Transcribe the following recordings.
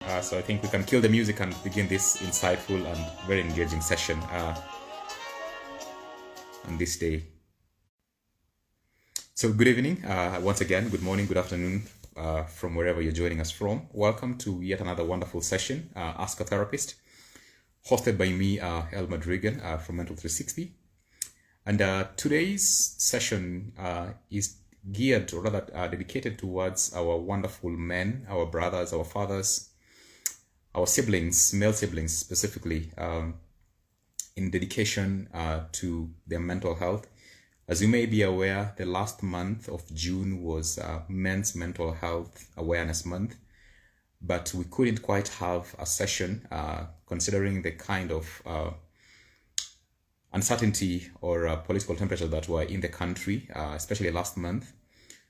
So I think we can kill the music and begin this insightful and very engaging session on this day. So good evening, once again, good morning, good afternoon, from wherever you're joining us from. Welcome to yet another wonderful session, Ask a Therapist, hosted by me, Elmer Drigan from Mental 360. And today's session is geared, or rather dedicated towards our wonderful men, our brothers, our fathers, our siblings, male siblings specifically, in dedication to their mental health. As you may be aware, the last month of June was Men's Mental Health Awareness Month, but we couldn't quite have a session considering the kind of uncertainty or political temperature that were in the country, especially last month.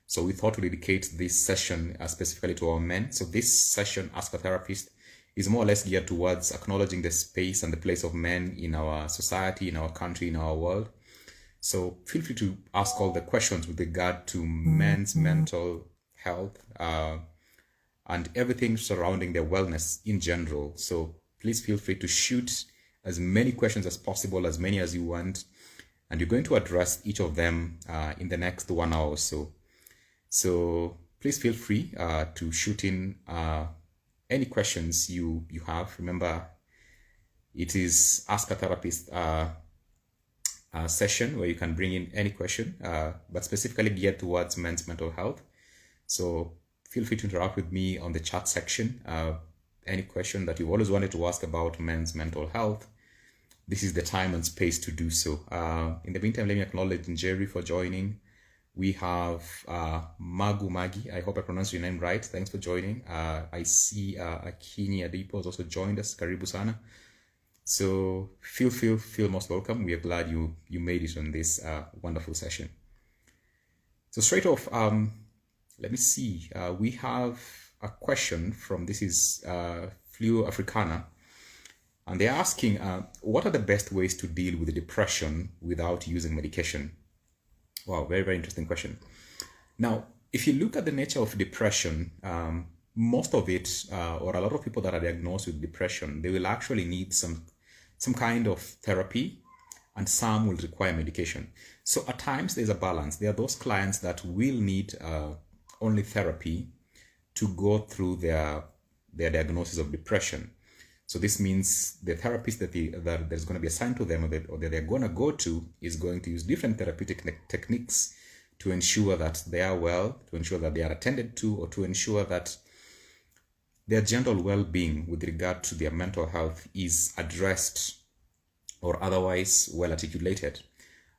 So we thought to dedicate this session specifically to our men. So this session, Ask a Therapist, is more or less geared towards acknowledging the space and the place of men in our society, in our country, in our world. So feel free to ask all the questions with regard to men's mental health and everything surrounding their wellness in general. So please feel free to shoot as many questions as possible, as many as you want, and you're going to address each of them in the next 1 hour or so. So please feel free to shoot in any questions you have. Remember, it is Ask a Therapist session where you can bring in any question, but specifically geared towards men's mental health. So feel free to interact with me on the chat section. Any question that you've always wanted to ask about men's mental health, this is the time and space to do so. In the meantime, let me acknowledge Jerry for joining. We have Magu Magi. I hope I pronounced your name right. Thanks for joining. I see Akini Adipo has also joined us. Karibu sana. So feel most welcome. We are glad you made it on this wonderful session. So straight off, let me see. We have a question from, this is Fluo Africana, and they're asking, what are the best ways to deal with depression without using medication? Wow, very, very interesting question. Now, if you look at the nature of depression, most of it, or a lot of people that are diagnosed with depression, they will actually need some kind of therapy, and some will require medication. So at times there's a balance. There are those clients that will need only therapy to go through their diagnosis of depression. So this means the therapist that there's going to be assigned to them, or that they're going to go to, is going to use different therapeutic techniques to ensure that they are well, to ensure that they are attended to, or to ensure that their general well-being with regard to their mental health is addressed or otherwise well articulated.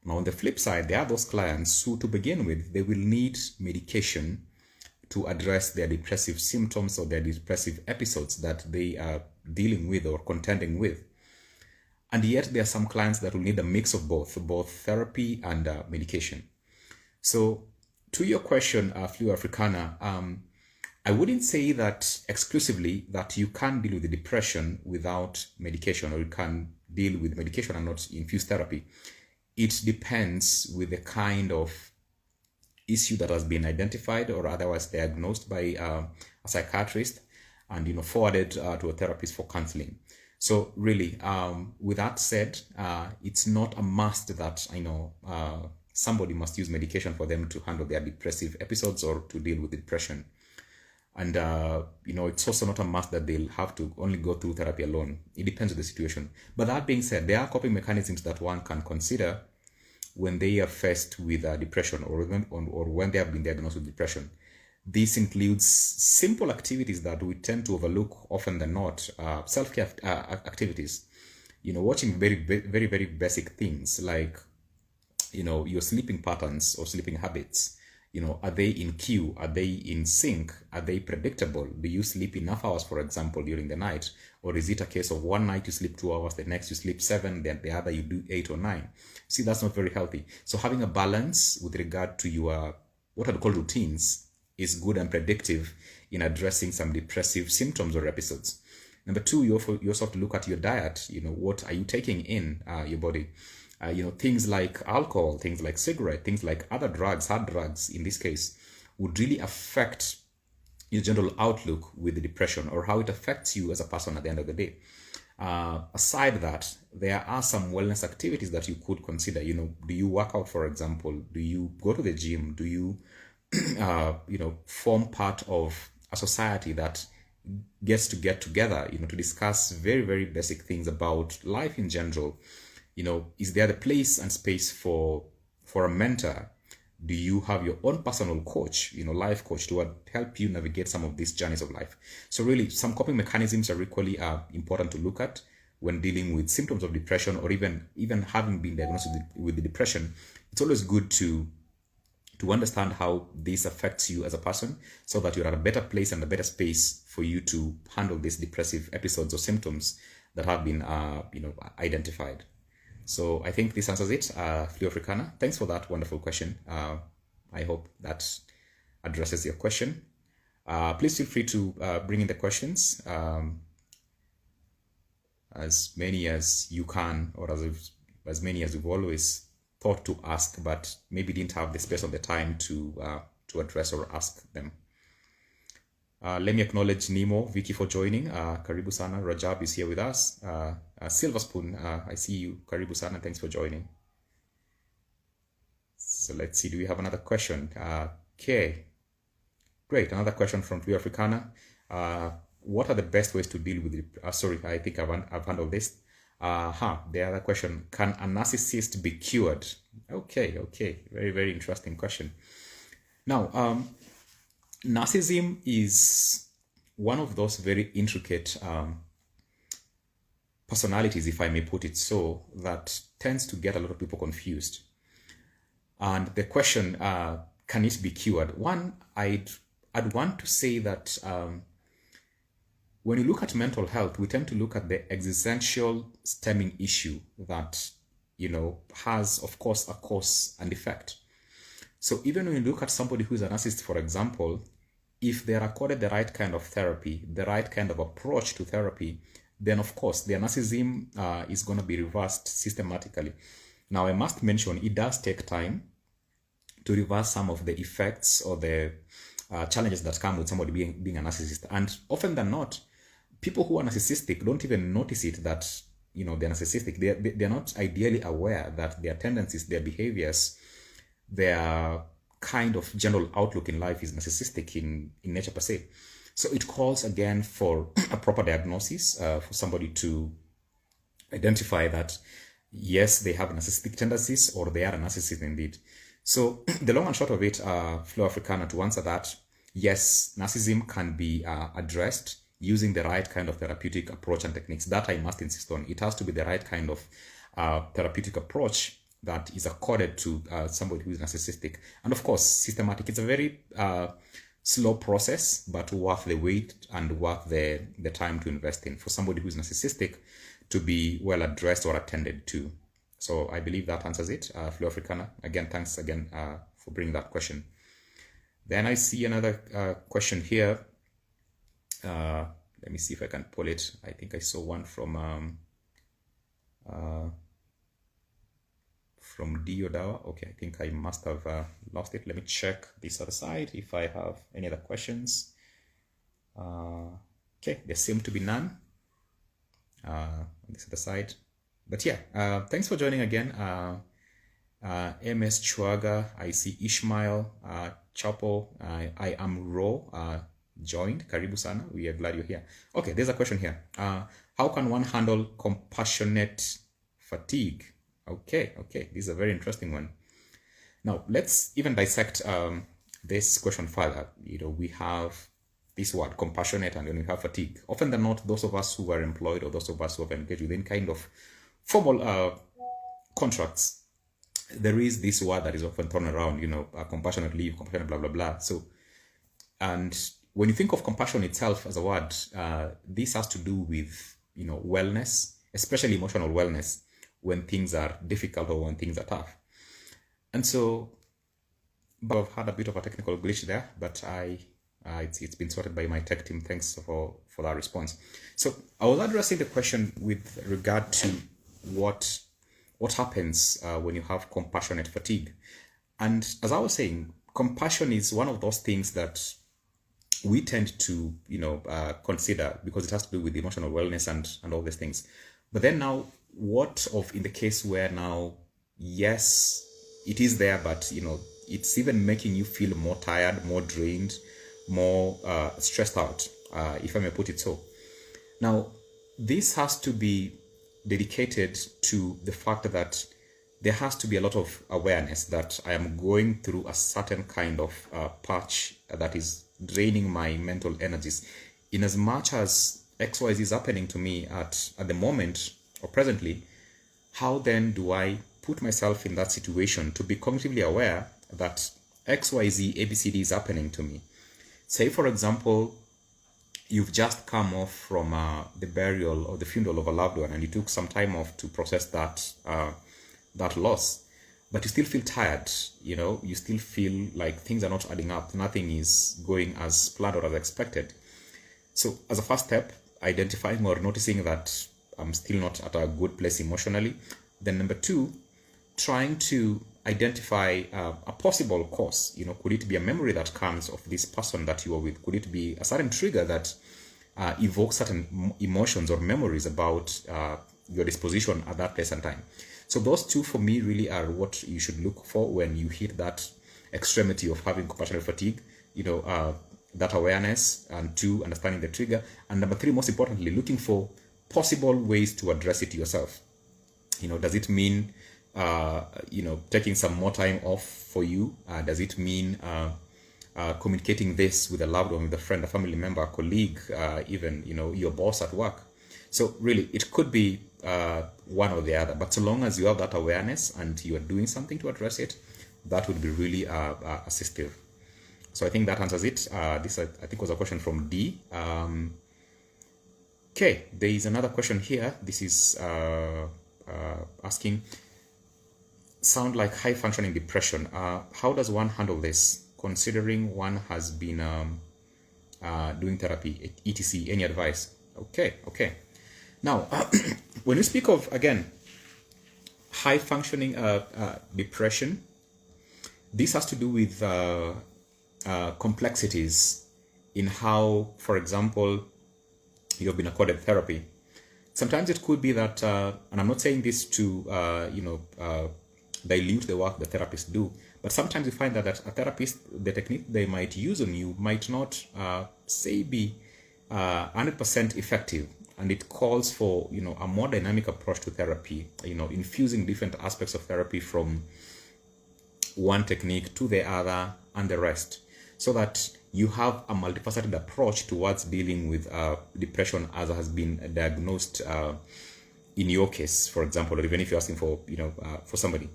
Now, on the flip side, there are those clients who, to begin with, they will need medication to address their depressive symptoms or their depressive episodes that they are dealing with or contending with. And yet there are some clients that will need a mix of both therapy and medication. So to your question, Fluo Africana, I wouldn't say that exclusively that you can deal with the depression without medication, or you can deal with medication and not infuse therapy. It depends with the kind of issue that has been identified or otherwise diagnosed by a psychiatrist and forwarded to a therapist for counseling. So really, with that said, it's not a must that somebody must use medication for them to handle their depressive episodes or to deal with depression. And it's also not a must that they'll have to only go through therapy alone. It depends on the situation. But that being said, there are coping mechanisms that one can consider when they are faced with depression, or when they have been diagnosed with depression. This includes simple activities that we tend to overlook often than not, self-care activities. Watching very, very, very basic things like, your sleeping patterns or sleeping habits. Are they in cue? Are they in sync? Are they predictable? Do you sleep enough hours, for example, during the night? Or is it a case of one night you sleep 2 hours, the next you sleep 7, then the other you do 8 or 9? See, that's not very healthy. So having a balance with regard to your, what are called routines, is good and predictive in addressing some depressive symptoms or episodes. Number 2, you also have to look at your diet. What are you taking in your body? Things like alcohol, things like cigarette, things like other drugs, hard drugs in this case, would really affect your general outlook with the depression, or how it affects you as a person at the end of the day. Aside that, there are some wellness activities that you could consider. Do you work out, for example? Do you go to the gym? Do you form part of a society that gets to get together, to discuss very, very basic things about life in general? Is there the place and space for a mentor? Do you have your own personal coach, life coach, to help you navigate some of these journeys of life? So really, some coping mechanisms are equally important to look at when dealing with symptoms of depression, or even having been diagnosed with the depression. It's always good to understand how this affects you as a person, so that you're at a better place and a better space for you to handle these depressive episodes or symptoms that have been identified. So I think this answers it. Flu Africana, thanks for that wonderful question. I hope that addresses your question. Please feel free to bring in the questions, as many as you can, or as many as you've always thought to ask, but maybe didn't have the space or the time to address or ask them. Let me acknowledge Nemo, Vicky for joining. Karibu Sana. Rajab is here with us. Silver Spoon, I see you. Karibu Sana, thanks for joining. So let's see, do we have another question? Okay, great, another question from Flu Africana. What are the best ways to deal with it? Sorry, I think I've handled this. The other question, can a narcissist be cured? Okay, very, very interesting question. Now, narcissism is one of those very intricate personalities, if I may put it so, that tends to get a lot of people confused. And the question, can it be cured? One, I'd want to say that when you look at mental health, we tend to look at the existential stemming issue that, has, of course, a cause and effect. So even when you look at somebody who's a narcissist, for example, if they're accorded the right kind of therapy, the right kind of approach to therapy, then of course their narcissism is going to be reversed systematically. Now, I must mention, it does take time to reverse some of the effects or the challenges that come with somebody being a narcissist. And often than not, people who are narcissistic don't even notice it, that they're narcissistic. They're not ideally aware that their tendencies, their behaviors, their kind of general outlook in life is narcissistic in nature per se. So it calls again for a proper diagnosis, for somebody to identify that yes, they have narcissistic tendencies, or they are a narcissist indeed. So the long and short of it, Flo Africana, to answer that, yes, narcissism can be addressed using the right kind of therapeutic approach and techniques. That I must insist on. It has to be the right kind of therapeutic approach that is accorded to somebody who is narcissistic. And of course, systematic. It's a very slow process, but worth the wait and worth the time to invest in for somebody who's narcissistic to be well addressed or attended to. So I believe that answers it. Flo Africana, again, thanks again for bringing that question. Then I see another question here. Let me see if I can pull it. I think I saw one from Diodawa. Okay, I think I must have lost it. Let me check this other side if I have any other questions. Okay, there seem to be none on this other side. But yeah, thanks for joining again. MS Chuaga, I see Ishmael, Chapo, I am Ro, joined. Karibu Sana, we are glad you're here. Okay, there's a question here. How can one handle compassionate fatigue? Okay, this is a very interesting one. Now, let's even dissect this question further. We have this word, compassionate, and then we have fatigue. Often than not, those of us who are employed or those of us who have engaged within kind of formal contracts, there is this word that is often thrown around, compassionate leave, compassionate blah, blah, blah. So, and when you think of compassion itself as a word, this has to do with, wellness, especially emotional wellness, when things are difficult or when things are tough. And so I've had a bit of a technical glitch there, but it's been sorted by my tech team. Thanks for that response. So I was addressing the question with regard to what happens when you have compassionate fatigue. And as I was saying, compassion is one of those things that we tend to, consider, because it has to do with emotional wellness and all these things. But then now, what of in the case where now, yes, it is there, but it's even making you feel more tired, more drained, more stressed out, if I may put it so. Now, this has to be dedicated to the fact that there has to be a lot of awareness that I am going through a certain kind of patch that is draining my mental energies. In as much as XYZ is happening to me at the moment or presently, how then do I put myself in that situation to be cognitively aware that XYZ ABCD is happening to me? Say, for example, you've just come off from the burial or the funeral of a loved one, and you took some time off to process that loss, but you still feel tired. You still feel like things are not adding up, nothing is going as planned or as expected. So as a first step, identifying or noticing that I'm still not at a good place emotionally. Then number two, trying to identify a possible cause. Could it be a memory that comes of this person that you are with? Could it be a certain trigger that evokes certain emotions or memories about your disposition at that place and time? So those two for me really are what you should look for when you hit that extremity of having compassionate fatigue. That awareness, and two, understanding the trigger, and number three, most importantly, looking for possible ways to address it yourself. Does it mean taking some more time off for you? Does it mean communicating this with a loved one, with a friend, a family member, a colleague, even your boss at work? So really, it could be one or the other, but so long as you have that awareness and you are doing something to address it, that would be really assistive. So I think that answers it. This I think was a question from D. Okay, there is another question here. This is asking, sound like high functioning depression. How does one handle this, considering one has been doing therapy, etc.? Any advice? Okay. Now, when you speak of, again, high functioning depression, this has to do with complexities in how, for example, you've been accorded therapy. Sometimes it could be that, and I'm not saying this to, dilute the work the therapists do, but sometimes you find that a therapist, the technique they might use on you might not, say, be 100% effective. And it calls for, a more dynamic approach to therapy, infusing different aspects of therapy from one technique to the other and the rest, so that you have a multifaceted approach towards dealing with depression as has been diagnosed in your case, for example, or even if you're asking for, for somebody.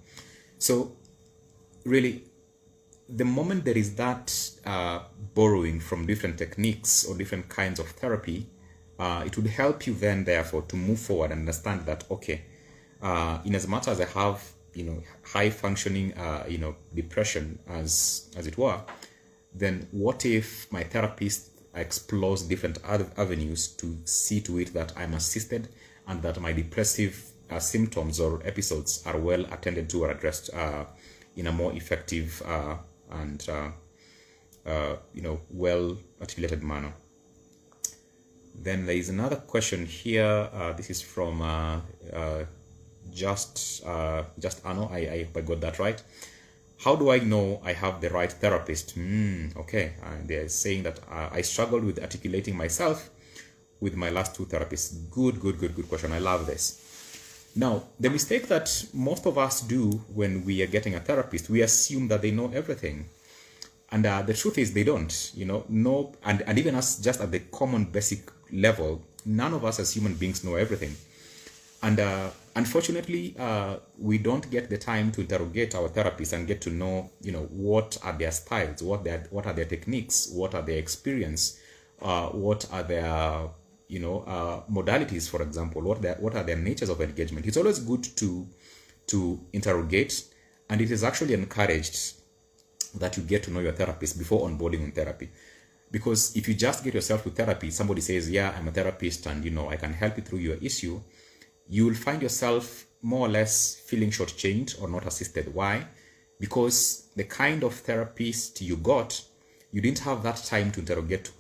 So really, the moment there is that borrowing from different techniques or different kinds of therapy, it would help you then, therefore, to move forward and understand that, okay, in as much as I have, high functioning, depression, as it were, then what if my therapist explores different other avenues to see to it that I'm assisted and that my depressive symptoms or episodes are well attended to or addressed in a more effective and well articulated manner. Then there is another question here. This is from just Anno. I hope I got that right. How do I know I have the right therapist? Okay, they're saying that I struggled with articulating myself with my last two therapists. Good question. I love this. Now, the mistake that most of us do when we are getting a therapist, we assume that they know everything. And the truth is they don't, and even us, just at the common basic level, none of us as human beings know everything. And unfortunately, we don't get the time to interrogate our therapists and get to know, what are their styles, what are their techniques, what are their experience, what are their, modalities, for example, what are their natures of engagement. It's always good to interrogate, and it is actually encouraged that you get to know your therapist before onboarding on therapy. Because if you just get yourself to therapy, somebody says, yeah, I'm a therapist and, I can help you through your issue, you will find yourself more or less feeling shortchanged or not assisted. Why? Because the kind of therapist you got you didn't have that time to interrogate,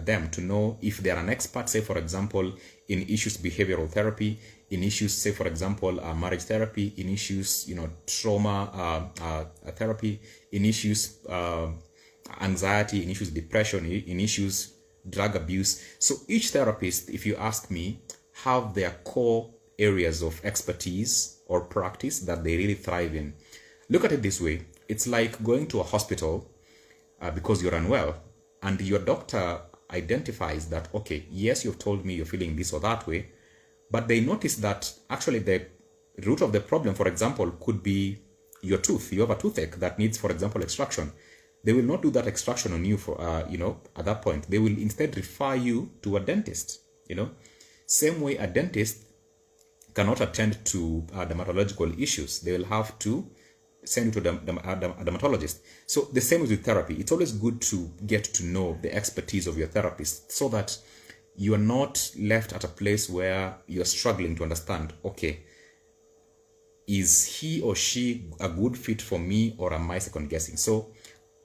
them to know if they're an expert, say, for example, in issues behavioral therapy, in issues, say, for example, marriage therapy, in issues, trauma therapy, in issues anxiety, in issues depression, in issues drug abuse. So each therapist, if you ask me, have their core areas of expertise or practice that they really thrive in. Look at it this way. It's like going to a hospital because you're unwell, and your doctor identifies that, okay, yes, you've told me you're feeling this or that way, but they notice that actually the root of the problem, for example, could be your tooth. You have a toothache that needs, for example, extraction. They will not do that extraction on you for, at that point. They will instead refer you to a dentist, Same way a dentist cannot attend to dermatological issues. They will have to send you to a dermatologist. So the same is with therapy. It's always good to get to know the expertise of your therapist so that you are not left at a place where you're struggling to understand, okay, is he or she a good fit for me, or am I second guessing? So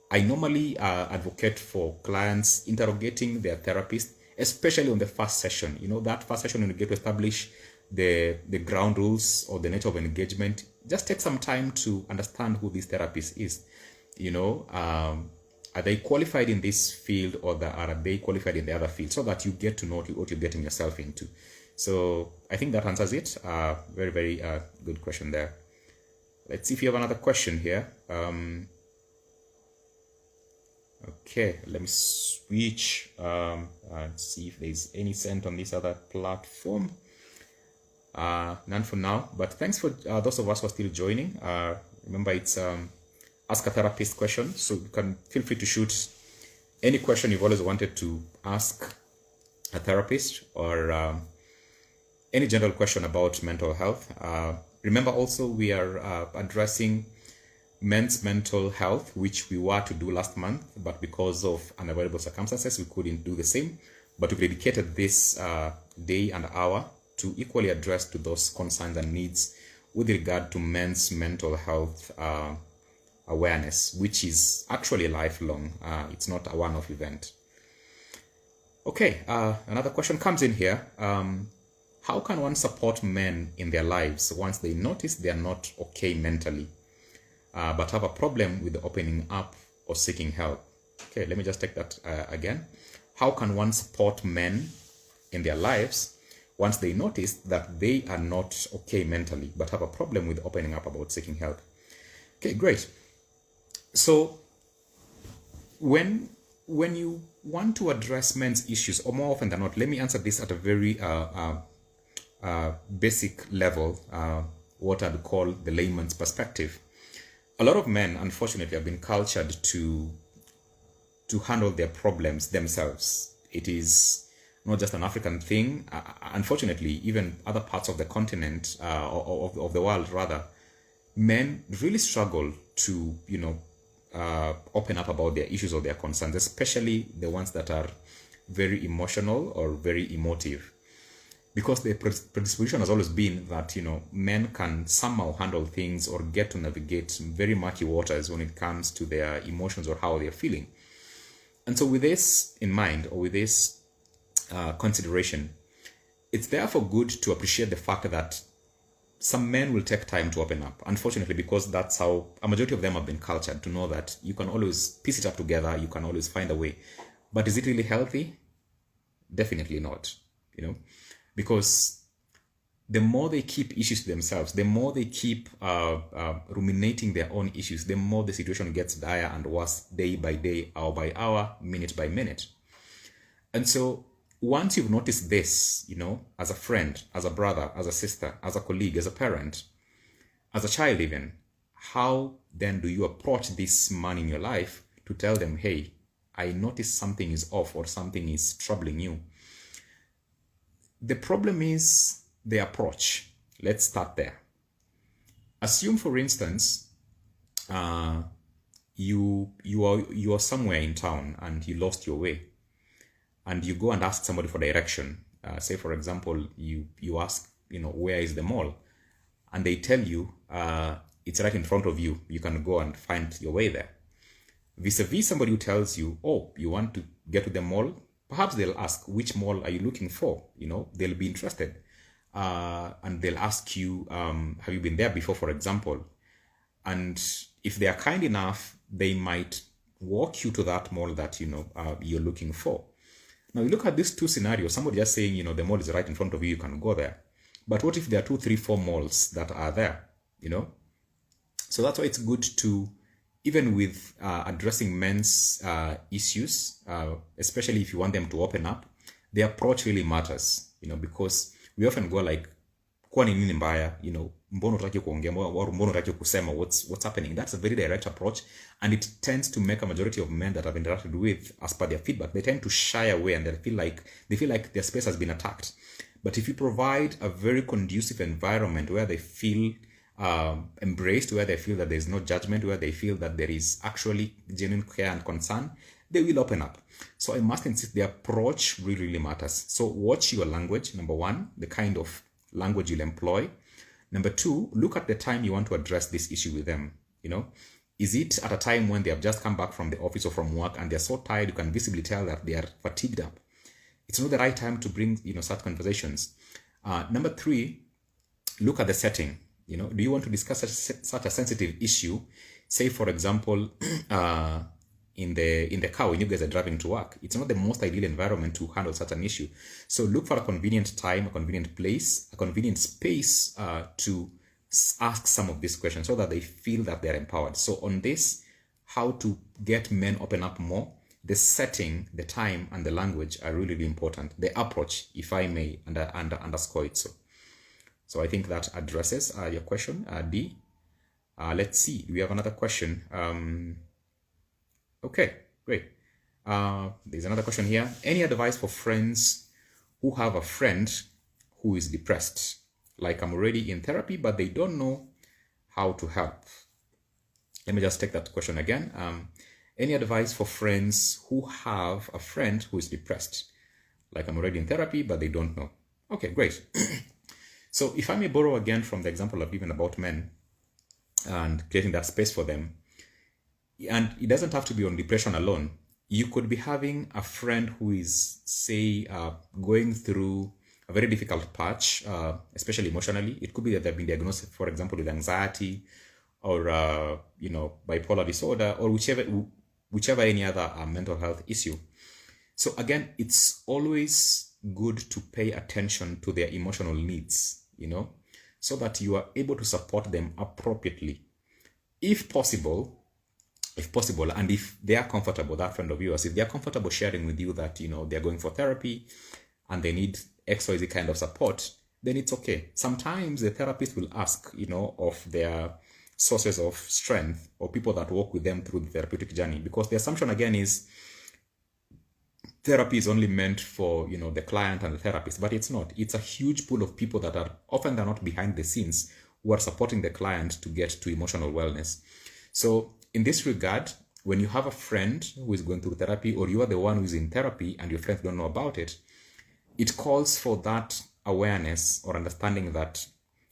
I normally advocate for clients interrogating their therapist, especially on the first session. That first session, when you get to establish the ground rules or the nature of engagement, just take some time to understand who this therapist is. Are they qualified in this field, or are they qualified in the other field, so that you get to know what you're getting yourself into. So I think that answers it. Very, very good question there. Let's see if you have another question here. Okay, let me switch and see if there's any sent on this other platform. None for now, but thanks for those of us who are still joining. Remember, it's Ask a Therapist question, so you can feel free to shoot any question you've always wanted to ask a therapist, or any general question about mental health. Remember also, we are addressing men's mental health, which we were to do last month, but because of unavoidable circumstances, we couldn't do the same. But we've dedicated this day and hour to equally address to those concerns and needs with regard to men's mental health awareness, which is actually lifelong. It's not a one-off event. Okay, another question comes in here. How can one support men in their lives once they notice they are not okay mentally, but have a problem with opening up or seeking help? Okay, let me just take that again. How can one support men in their lives once they notice that they are not okay mentally, but have a problem with opening up about seeking help? Okay, great. So when you want to address men's issues, or more often than not, let me answer this at a very basic level, what I'd call the layman's perspective. A lot of men, unfortunately, have been cultured to handle their problems themselves. It is not just an African thing. Unfortunately, even other parts of the continent, of the world rather, men really struggle to, open up about their issues or their concerns, especially the ones that are very emotional or very emotive. Because the predisposition has always been that, men can somehow handle things or get to navigate very murky waters when it comes to their emotions or how they're feeling. And so with this in mind, or with this consideration, it's therefore good to appreciate the fact that some men will take time to open up, unfortunately, because that's how a majority of them have been cultured to know that you can always piece it up together, you can always find a way. But is it really healthy? Definitely not, because the more they keep issues to themselves, the more they keep ruminating their own issues, the more the situation gets dire and worse day by day, hour by hour, minute by minute. And so once you've noticed this, as a friend, as a brother, as a sister, as a colleague, as a parent, as a child even, how then do you approach this man in your life to tell them, hey, I noticed something is off or something is troubling you? The problem is the approach. Let's start there. Assume, for instance, you are somewhere in town and you lost your way, and you go and ask somebody for direction. Say, for example, you ask, where is the mall? And they tell you it's right in front of you. You can go and find your way there. Vis-a-vis somebody who tells you, oh, you want to get to the mall, perhaps they'll ask, which mall are you looking for? They'll be interested. And they'll ask you, have you been there before, for example? And if they are kind enough, they might walk you to that mall that, you're looking for. Now, you look at these two scenarios, somebody just saying, the mall is right in front of you, you can go there. But what if there are 2, 3, 4 malls that are there, So that's why it's good to, even with addressing men's issues, especially if you want them to open up, the approach really matters, because we often go like, kwa ni nini mbaya, mbono utaki kuongea, mbono utaki kusema what's happening. That's a very direct approach, and it tends to make a majority of men that I've interacted with, as per their feedback, they tend to shy away and they feel like their space has been attacked. But if you provide a very conducive environment where they feel embraced, where they feel that there's no judgment, where they feel that there is actually genuine care and concern, they will open up. So I must insist the approach really, really matters. So watch your language, number one, the kind of language you'll employ. Number two, look at the time you want to address this issue with them. Is it at a time when they have just come back from the office or from work and they're so tired, you can visibly tell that they are fatigued up? It's not the right time to bring, such conversations. Number three, look at the setting. Do you want to discuss such a sensitive issue? Say, for example, in the car when you guys are driving to work. It's not the most ideal environment to handle such an issue. So look for a convenient time, a convenient place, a convenient space to ask some of these questions so that they feel that they're empowered. So on this, how to get men open up more, the setting, the time, and the language are really, really important. The approach, if I may underscore it. So I think that addresses your question, D. Let's see. Do we have another question? Okay, great. There's another question here. Any advice for friends who have a friend who is depressed? Like, I'm already in therapy, but they don't know how to help. Let me just take that question again. Any advice for friends who have a friend who is depressed? Like, I'm already in therapy, but they don't know. Okay, great. So if I may borrow again from the example I've given about men and creating that space for them, and it doesn't have to be on depression alone. You could be having a friend who is, say, going through a very difficult patch, especially emotionally. It could be that they've been diagnosed, for example, with anxiety or, bipolar disorder or whichever any other mental health issue. So again, it's always good to pay attention to their emotional needs, so that you are able to support them appropriately. If possible, and if they are comfortable, that friend of yours, if they are comfortable sharing with you that, they're going for therapy and they need XYZ kind of support, then it's okay. Sometimes the therapist will ask, of their sources of strength or people that work with them through the therapeutic journey, because the assumption again is therapy is only meant for, the client and the therapist, but it's not. It's a huge pool of people that are often they're not behind the scenes who are supporting the client to get to emotional wellness. So in this regard, when you have a friend who is going through therapy, or you are the one who is in therapy and your friends don't know about it, it calls for that awareness or understanding that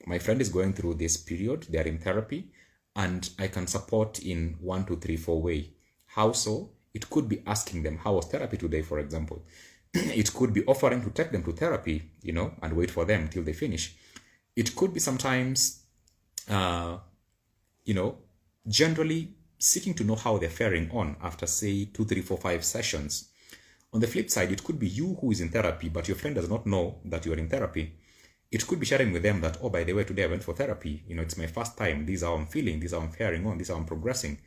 my friend is going through this period, they are in therapy, and I can support in 1, 2, 3, 4 way. How so? It could be asking them, how was therapy today, for example? It could be offering to take them to therapy, and wait for them till they finish. It could be sometimes, generally seeking to know how they're faring on after, say, 2, 3, 4, 5 sessions. On the flip side, it could be you who is in therapy, but your friend does not know that you are in therapy. It could be sharing with them that, oh, by the way, today I went for therapy. It's my first time. This is how I'm feeling. This is how I'm faring on. This is how I'm progressing.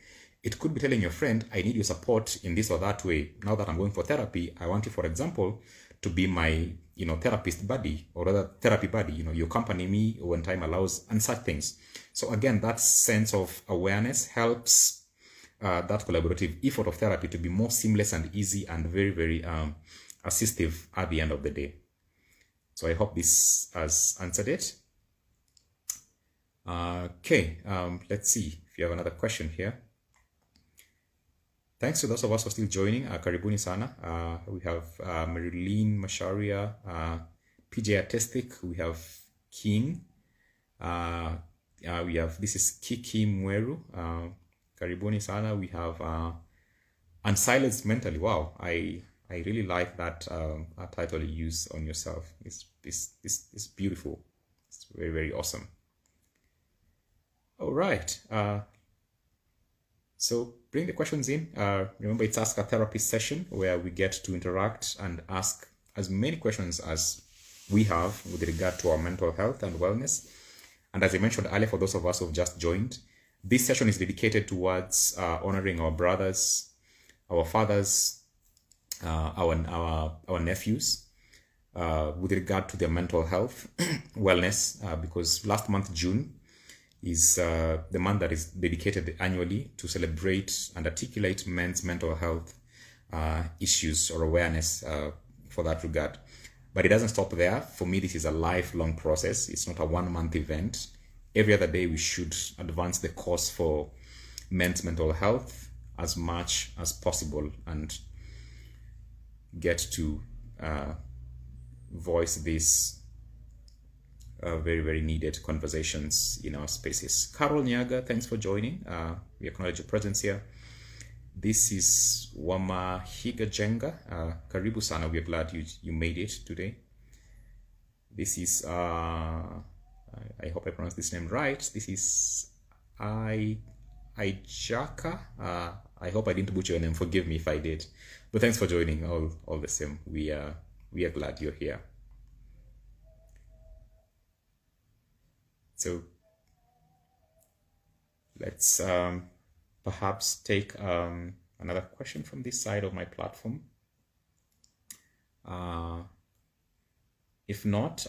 It could be telling your friend, I need your support in this or that way. Now that I'm going for therapy, I want you, for example, to be my, therapist buddy, or rather therapy buddy. You accompany me when time allows, and such things. So again, that sense of awareness helps that collaborative effort of therapy to be more seamless and easy and very, very assistive at the end of the day. So I hope this has answered it. Okay, let's see if you have another question here. Thanks to those of us who are still joining. Karibuni sana. We have Marilyn Masharia, PJ Artistic. We have King. We have, this is Kiki Mweru. Karibuni sana. We have Unsilenced mentally. Wow, I really like that title you use on yourself. It's beautiful. It's very, very awesome. All right. So bring the questions in. Remember, it's Ask a Therapist session where we get to interact and ask as many questions as we have with regard to our mental health and wellness. And as I mentioned earlier, for those of us who have just joined, this session is dedicated towards honoring our brothers, our fathers, our nephews, with regard to their mental health, wellness, because last month, June, is the month that is dedicated annually to celebrate and articulate men's mental health issues or awareness for that regard. But it doesn't stop there. For me, this is a lifelong process. It's not a one-month event. Every other day, we should advance the cause for men's mental health as much as possible and get to voice these very, very needed conversations in our spaces. Carol Nyaga, thanks for joining. We acknowledge your presence here. This is Wama Higa Jenga. Karibu sana, we are glad you made it today. This is, I hope I pronounced this name right. This is Ijaka. I hope I didn't butcher your name. Forgive me if I did. But thanks for joining all the same. We are glad you're here. So let's perhaps take another question from this side of my platform. If not,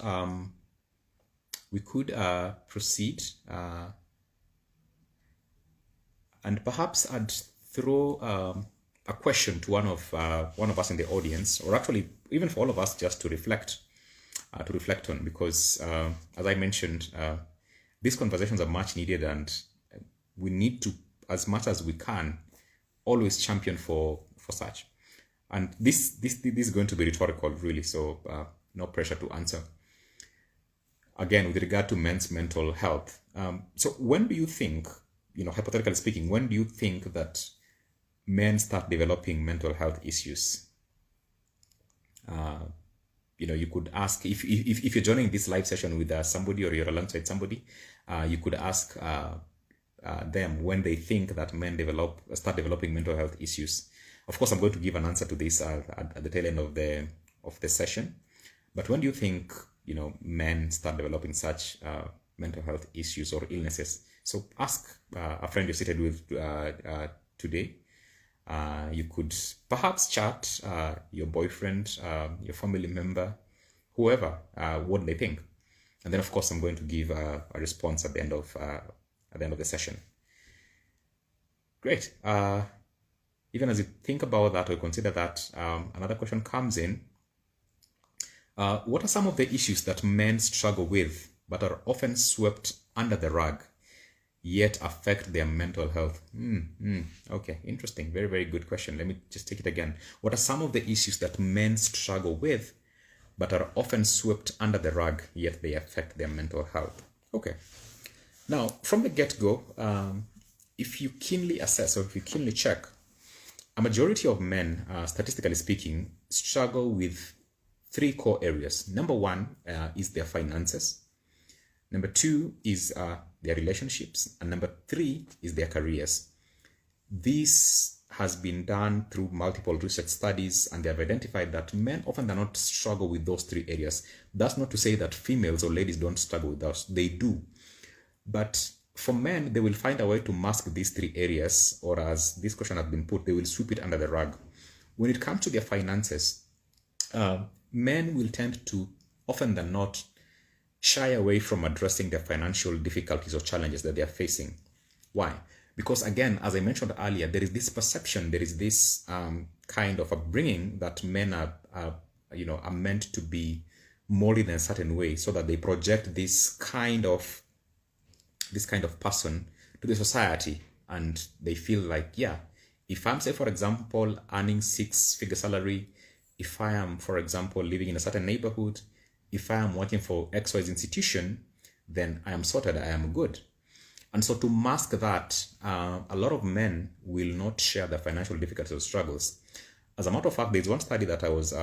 we could proceed and perhaps I'd throw a question to one of us in the audience, or actually even for all of us, just to reflect on, because as I mentioned, these conversations are much needed, and we need to, as much as we can, always champion for such. And this is going to be rhetorical, really, so no pressure to answer. Again, with regard to men's mental health, so when do you think, hypothetically speaking, when do you think that men start developing mental health issues? You could ask, if you're joining this live session with somebody, or you're alongside somebody, you could ask them when they think that men start developing mental health issues. Of course, I'm going to give an answer to this at the tail end of the session. But when do you think men start developing such mental health issues or illnesses? So ask a friend you're seated with today. You could perhaps chat your boyfriend, your family member, whoever, what they think, and then of course I'm going to give a response at the end of the session. Great. Even as you think about that or consider that, another question comes in. What are some of the issues that men struggle with but are often swept under the rug, yet affect their mental health? Okay, interesting. Very, very good question. Let me just take it again. What are some of the issues that men struggle with, but are often swept under the rug, yet they affect their mental health? Okay. Now, from the get-go, if you keenly assess, or if you keenly check, a majority of men, statistically speaking, struggle with three core areas. Number one is their finances. Number two is their relationships. And number three is their careers. This has been done through multiple research studies, and they have identified that men often do not struggle with those three areas. That's not to say that females or ladies don't struggle with those. They do. But for men, they will find a way to mask these three areas, or as this question has been put, they will sweep it under the rug. When it comes to their finances, men will tend to, often than not, shy away from addressing their financial difficulties or challenges that they are facing. Why? Because again, as I mentioned earlier, there is this perception, there is this kind of upbringing that men are meant to be molded in a certain way, so that they project this kind of person to the society, and they feel like, yeah, if I'm, say, for example, earning 6-figure salary, if I am, for example, living in a certain neighborhood, if I am working for XYZ institution, then I am sorted, I am good. And so to mask that, a lot of men will not share their financial difficulties or struggles. As a matter of fact, there's one study that I was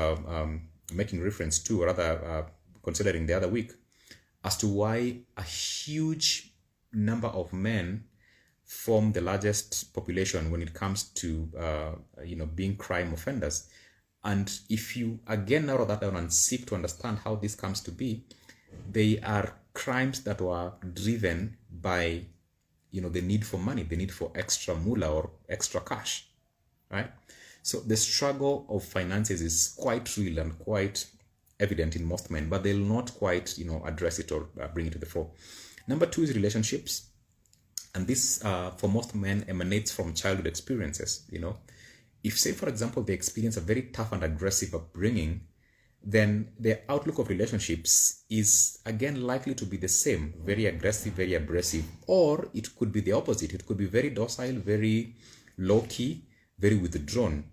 making reference to, or rather considering the other week, as to why a huge number of men form the largest population when it comes to being crime offenders. And if you again narrow that down and seek to understand how this comes to be, they are crimes that were driven by the need for money, the need for extra moolah or extra cash, right? So the struggle of finances is quite real and quite evident in most men, but they'll not quite address it or bring it to the fore. Number two is relationships. And this, for most men, emanates from childhood experiences. If, say, for example, they experience a very tough and aggressive upbringing, then their outlook of relationships is, again, likely to be the same, very aggressive, very abrasive. Or it could be the opposite. It could be very docile, very low-key, very withdrawn.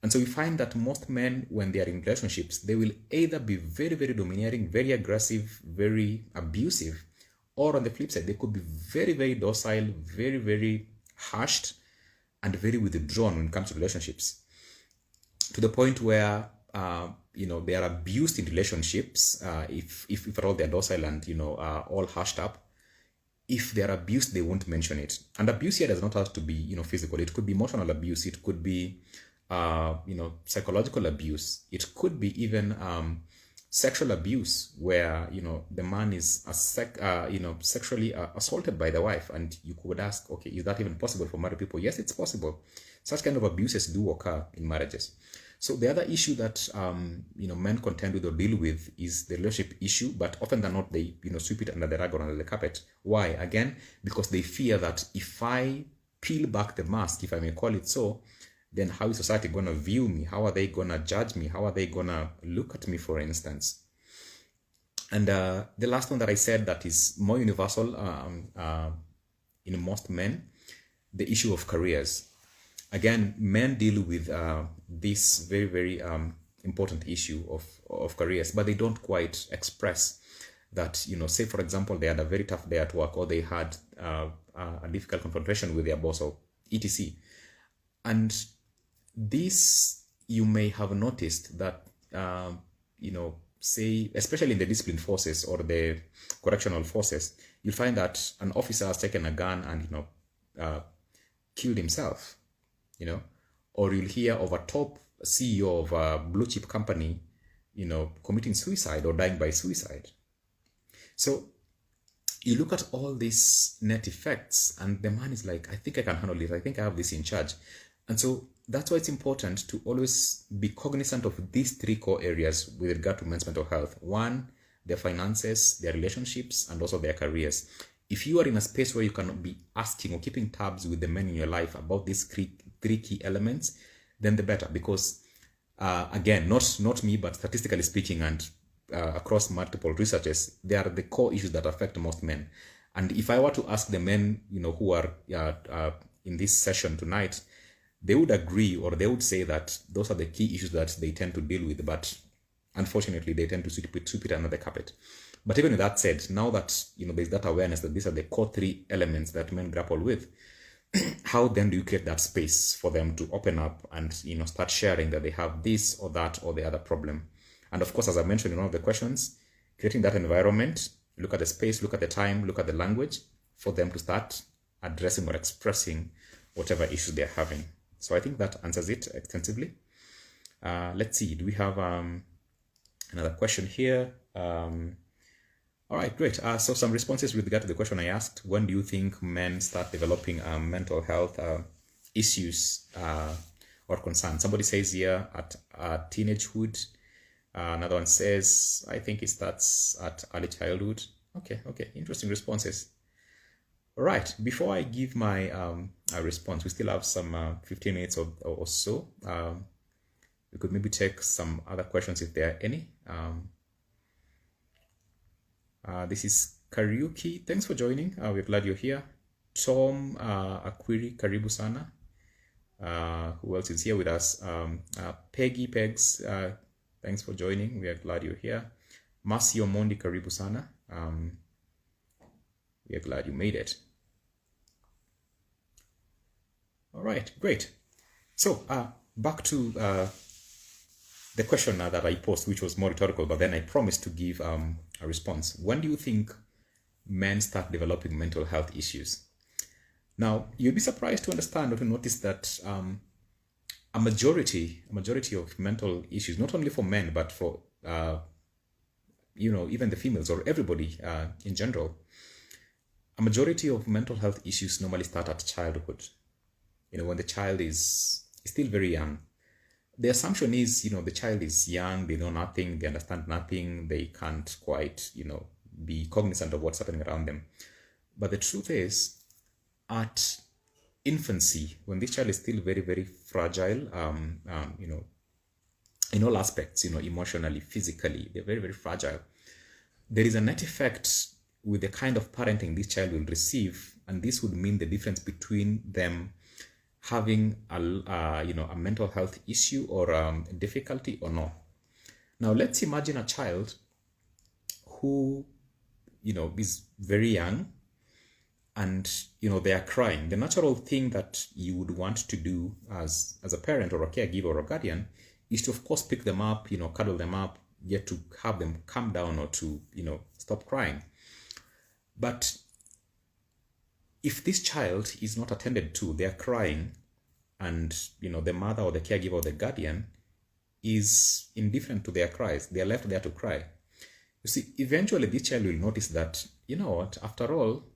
And so we find that most men, when they are in relationships, they will either be very, very domineering, very aggressive, very abusive, or on the flip side, they could be very, very docile, very, very hushed, and very withdrawn when it comes to relationships. To the point where, they are abused in relationships, if at all they're docile and, all hushed up. If they're abused, they won't mention it. And abuse here does not have to be, physical. It could be emotional abuse. It could be, psychological abuse. It could be even sexual abuse, where the man is sexually assaulted by the wife, and you could ask, okay, is that even possible for married people? Yes, it's possible. Such kind of abuses do occur in marriages. So the other issue that men contend with or deal with is the relationship issue, but often than not they sweep it under the rug or under the carpet. Why? Again, because they fear that if I peel back the mask, if I may call it so, then how is society going to view me? How are they going to judge me? How are they going to look at me, for instance? And the last one that I said that is more universal in most men, the issue of careers. Again, men deal with this very, very important issue of careers, but they don't quite express that, say, for example, they had a very tough day at work, or they had a difficult confrontation with their boss, or etc. And this, you may have noticed that, say, especially in the disciplined forces or the correctional forces, you'll find that an officer has taken a gun and, killed himself, or you'll hear of a top CEO of a blue chip company, committing suicide or dying by suicide. So you look at all these net effects, and the man is like, I think I can handle it. I think I have this in charge. And so that's why it's important to always be cognizant of these three core areas with regard to men's mental health. One, their finances, their relationships, and also their careers. If you are in a space where you can be asking or keeping tabs with the men in your life about these three key elements, then the better. Because, again, not me, but statistically speaking, and across multiple researches, they are the core issues that affect most men. And if I were to ask the men, who are in this session tonight, they would agree, or they would say that those are the key issues that they tend to deal with, but unfortunately they tend to sweep it under the carpet. But even with that said, now that there's that awareness that these are the core three elements that men grapple with, how then do you create that space for them to open up and start sharing that they have this or that or the other problem? And of course, as I mentioned in one of the questions, creating that environment, look at the space, look at the time, look at the language, for them to start addressing or expressing whatever issues they're having. So I think that answers it extensively. Let's see, do we have another question here? All right, great. So some responses with regard to the question I asked. When do you think men start developing mental health issues or concerns? Somebody says here at teenagehood. Another one says, I think it starts at early childhood. Okay, interesting responses. All right, before I give my response, we still have some 15 minutes or so. We could maybe take some other questions if there are any. This is Kariuki. Thanks for joining. We're glad you're here. Tom Akwiri, karibu sana. Who else is here with us? Peggy Pegs, thanks for joining. We are glad you're here. Masi Omondi, karibu sana. We are glad you made it. All right, great. So back to the question that I posed, which was more rhetorical, but then I promised to give a response. When do you think men start developing mental health issues? Now, you'd be surprised to understand or to notice that a majority of mental issues, not only for men but for even the females or everybody in general, a majority of mental health issues normally start at childhood. When the child is still very young. The assumption is, the child is young, they know nothing, they understand nothing, they can't quite, be cognizant of what's happening around them. But the truth is, at infancy, when this child is still very, very fragile, in all aspects, emotionally, physically, they're very, very fragile. There is a net effect with the kind of parenting this child will receive, and this would mean the difference between them having a mental health issue or difficulty or no. Now let's imagine a child who is very young and they are crying. The natural thing that you would want to do as a parent or a caregiver or a guardian is to, of course, pick them up, cuddle them up, get to have them calm down or to stop crying. But if this child is not attended to, they are crying, and the mother or the caregiver or the guardian is indifferent to their cries, they are left there to cry. You see, eventually this child will notice that, after all,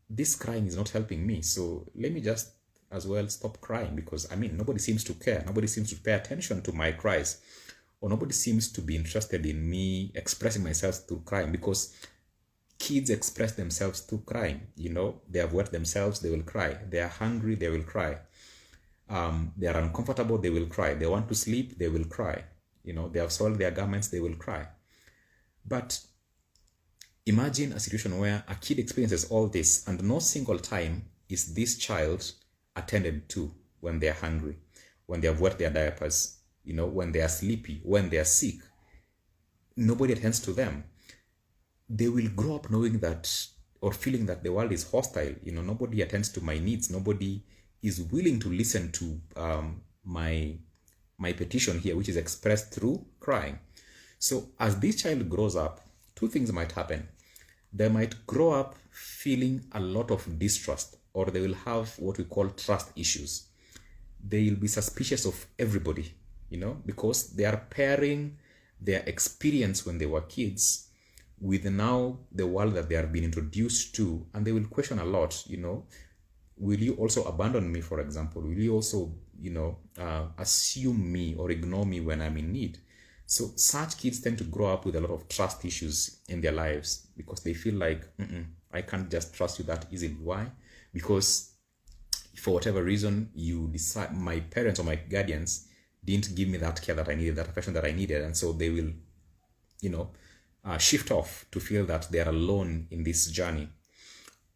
this crying is not helping me, so let me just as well stop crying, because nobody seems to care, nobody seems to pay attention to my cries, or nobody seems to be interested in me expressing myself through crying, because kids express themselves through crying. They have wet themselves, they will cry. They are hungry, they will cry. They are uncomfortable, they will cry. They want to sleep, they will cry. They have soiled their garments, they will cry. But imagine a situation where a kid experiences all this and no single time is this child attended to when they are hungry, when they have wet their diapers, when they are sleepy, when they are sick. Nobody attends to them. They will grow up knowing that, or feeling that the world is hostile. Nobody attends to my needs. Nobody is willing to listen to my petition here, which is expressed through crying. So as this child grows up, two things might happen. They might grow up feeling a lot of distrust, or they will have what we call trust issues. They will be suspicious of everybody, because they are pairing their experience when they were kids with now the world that they are being introduced to, and they will question a lot. Will you also abandon me, for example? Will you also assume me or ignore me when I'm in need? So such kids tend to grow up with a lot of trust issues in their lives, because they feel like, I can't just trust you that easily. Why? Because for whatever reason, you decide, my parents or my guardians didn't give me that care that I needed, that affection that I needed, and so they will shift off to feel that they are alone in this journey.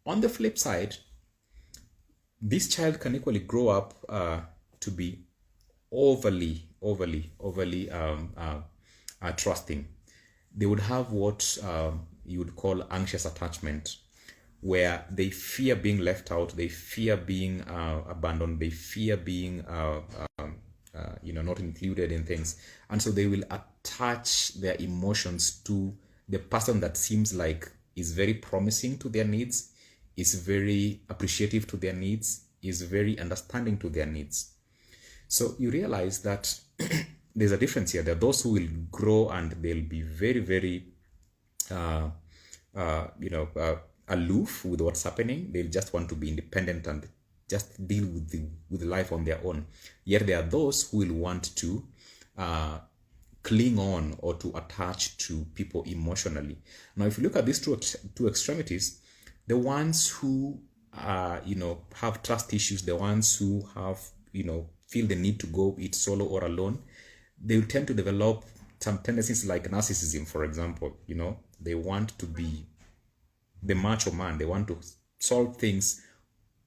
On the flip side, this child can equally grow up to be overly trusting. They would have what you would call anxious attachment, where they fear being left out, they fear being abandoned, they fear being not included in things, and so they will attach their emotions to the person that seems like is very promising to their needs, is very appreciative to their needs, is very understanding to their needs. So you realize that there's a difference here. There are those who will grow and they'll be very, very aloof with what's happening. They'll just want to be independent and just deal with life on their own. Yet there are those who will want to cling on or to attach to people emotionally. Now, if you look at these two extremities, the ones who have trust issues, the ones who have feel the need to go it solo or alone, they will tend to develop some tendencies like narcissism, for example. They want to be the macho man. They want to solve things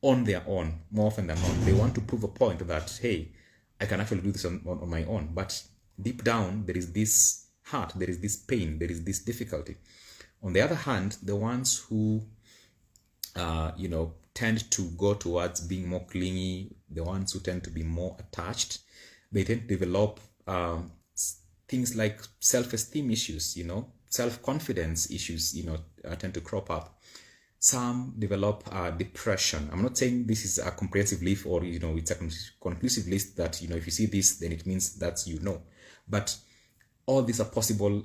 on their own more often than not. They want to prove a point that, hey, I can actually do this on my own. But deep down, there is this hurt, there is this pain, there is this difficulty. On the other hand, the ones who tend to go towards being more clingy, the ones who tend to be more attached, they tend to develop things like self-esteem issues, self-confidence issues, tend to crop up. Some develop depression. I'm not saying this is a comprehensive list or, it's a conclusive list that, if you see this, then it means that's, but all these are possible,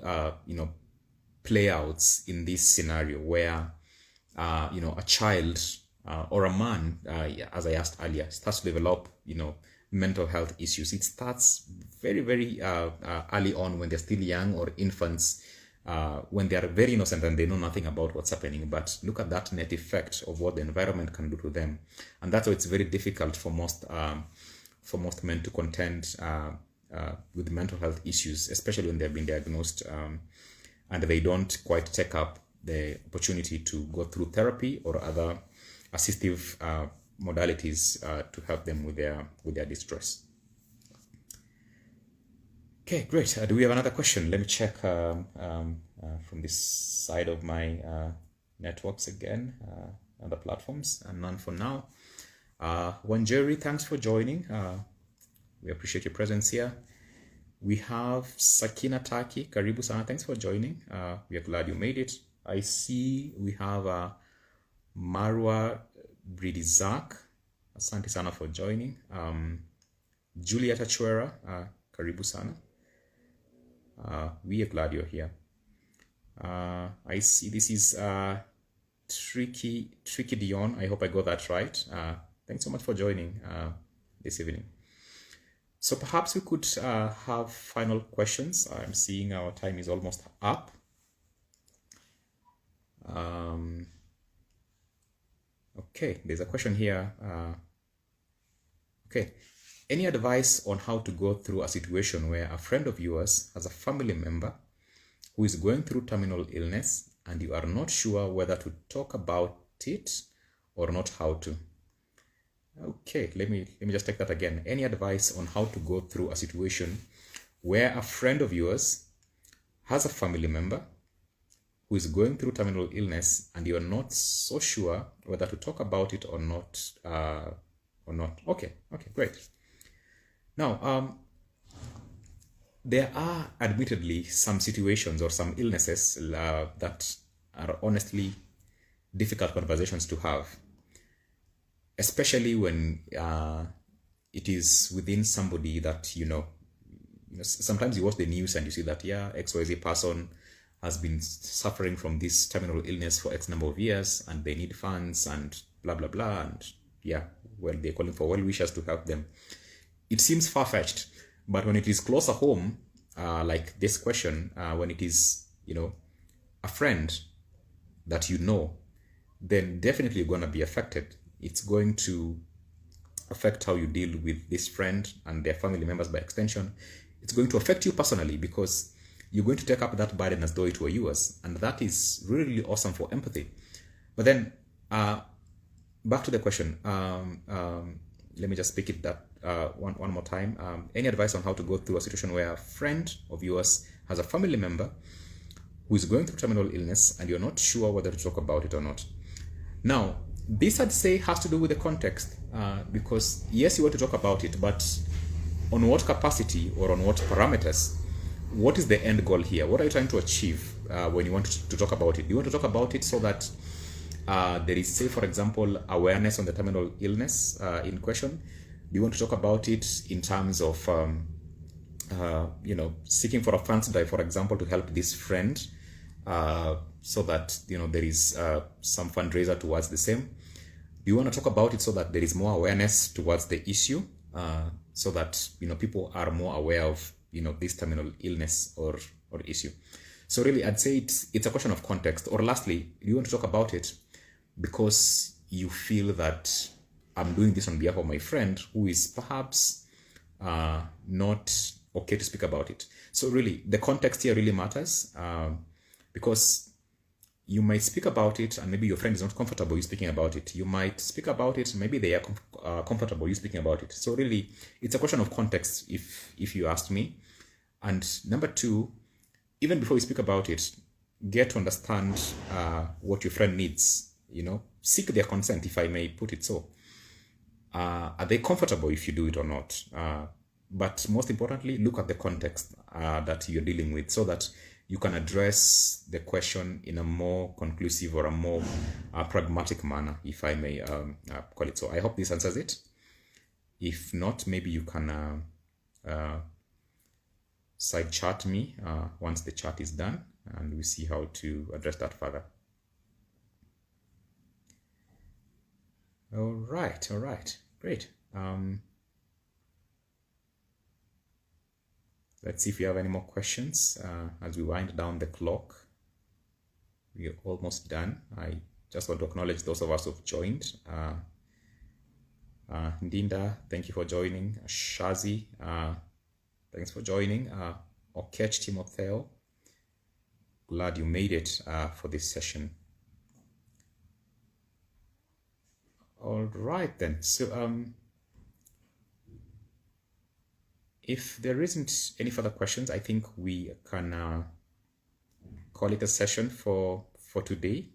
playouts in this scenario where, a child or a man, as I asked earlier, starts to develop, mental health issues. It starts very, very early on when they're still young, or infants, when they are very innocent and they know nothing about what's happening. But look at that net effect of what the environment can do to them. And that's why it's very difficult for most men to contend with mental health issues, especially when they've been diagnosed and they don't quite take up the opportunity to go through therapy or other assistive modalities to help them with their distress. Okay, great. Do we have another question? Let me check from this side of my networks again, other platforms, and none for now. Wanjeri, thanks for joining. We appreciate your presence here. We have Sakina Taki, karibu sana, thanks for joining. We are glad you made it. I see we have Marwa Bridizak, asante sana for joining. Julieta Chwera, karibu sana. We are glad you're here. I see this is Tricky Dion. I hope I got that right. Thanks so much for joining this evening. So perhaps we could have final questions. I'm seeing our time is almost up. Okay, there's a question here. Okay, any advice on how to go through a situation where a friend of yours has a family member who is going through terminal illness and you are not sure whether to talk about it or not how to? Okay, let me just take that again. Any advice on how to go through a situation where a friend of yours has a family member who is going through terminal illness and you're not so sure whether to talk about it or not, Okay, great. Now, there are admittedly some situations or some illnesses that are honestly difficult conversations to have, especially when it is within somebody that, sometimes you watch the news and you see that, XYZ person has been suffering from this terminal illness for X number of years and they need funds and blah, blah, blah. And they're calling for well-wishers to help them. It seems far-fetched, but when it is closer home, like this question, when it is, a friend that then definitely you're going to be affected. It's going to affect how you deal with this friend and their family members by extension. It's going to affect you personally because you're going to take up that burden as though it were yours. And that is really, really awesome for empathy. But then, back to the question. Let me just speak it that one more time. Any advice on how to go through a situation where a friend of yours has a family member who is going through terminal illness and you're not sure whether to talk about it or not? Now, this I'd say has to do with the context, because yes, you want to talk about it, but on what capacity or on what parameters? What is the end goal here? What are you trying to achieve when you want to talk about it? Do you want to talk about it so that there is, say, for example, awareness on the terminal illness in question? Do you want to talk about it in terms of, seeking for a funds drive, for example, to help this friend so that, there is some fundraiser towards the same? Do you want to talk about it so that there is more awareness towards the issue so that, people are more aware of, this terminal illness or issue? So really, I'd say it's a question of context. Or lastly, do you want to talk about it because you feel that I'm doing this on behalf of my friend who is perhaps not okay to speak about it? So really, the context here really matters because you might speak about it and maybe your friend is not comfortable you speaking about it. You might speak about it, maybe they are comfortable you speaking about it. So really, it's a question of context if you ask me. And number two, even before you speak about it, get to understand what your friend needs. seek their consent, if I may put it so. Are they comfortable if you do it or not? But most importantly, look at the context that you're dealing with so that you can address the question in a more conclusive or a more pragmatic manner, if I may call it so. I hope this answers it. If not, maybe you can side chat me once the chat is done, and we see how to address that further. All right, great. Let's see if you have any more questions as we wind down the clock. We're almost done. I just want to acknowledge those of us who've joined. Ndinda, thank you for joining. Shazi, thanks for joining. Okech Timotheo, glad you made it for this session. All right then. So if there isn't any further questions, I think we can call it a session for today.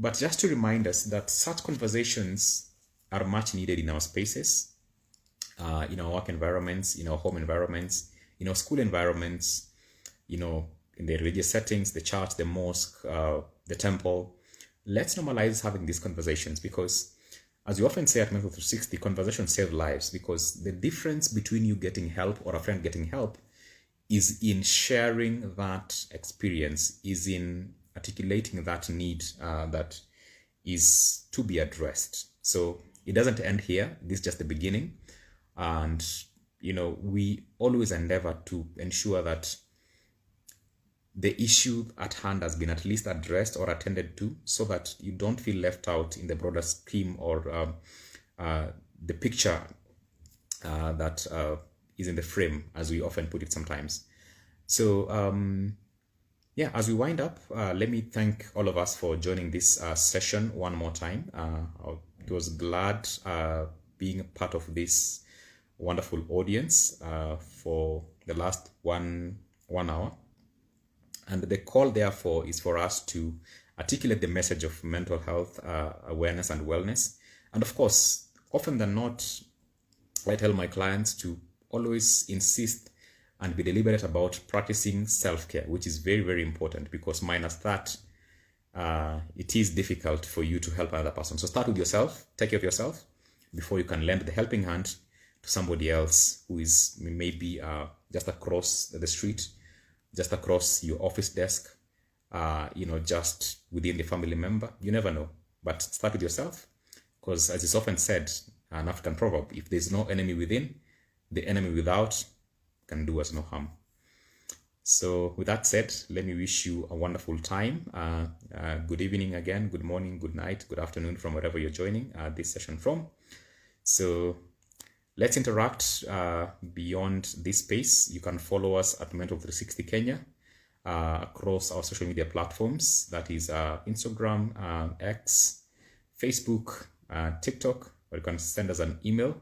But just to remind us that such conversations are much needed in our spaces, in our work environments, in our home environments, in our school environments, in the religious settings, the church, the mosque, the temple. Let's normalize having these conversations, because as we often say at Mental 360, conversations save lives, because the difference between you getting help or a friend getting help is in sharing that experience, is in articulating that need that is to be addressed. So it doesn't end here. This is just the beginning. And, we always endeavor to ensure that the issue at hand has been at least addressed or attended to, so that you don't feel left out in the broader scheme or the picture that is in the frame, as we often put it sometimes. So, yeah, as we wind up, let me thank all of us for joining this session one more time. I was glad being a part of this wonderful audience for the last one hour. And the call, therefore, is for us to articulate the message of mental health awareness and wellness. And of course, often than not, I tell my clients to always insist and be deliberate about practicing self-care, which is very, very important, because minus that, it is difficult for you to help another person. So start with yourself, take care of yourself before you can lend the helping hand to somebody else who is maybe just across the street, just across your office desk, just within the family member. You never know. But start with yourself, because as is often said, an African proverb, if there's no enemy within, the enemy without can do us no harm. So with that said, let me wish you a wonderful time. Good evening again, good morning, good night, good afternoon from wherever you're joining this session from. So let's interact beyond this space. You can follow us at Mental 360 Kenya across our social media platforms. That is Instagram, X, Facebook, TikTok, or you can send us an email.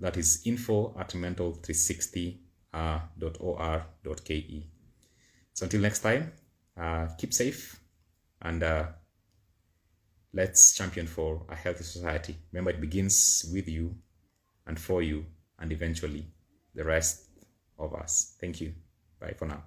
That is info@mental360.or.ke. So until next time, keep safe, and let's champion for a healthy society. Remember, it begins with you and for you, and eventually the rest of us. Thank you. Bye for now.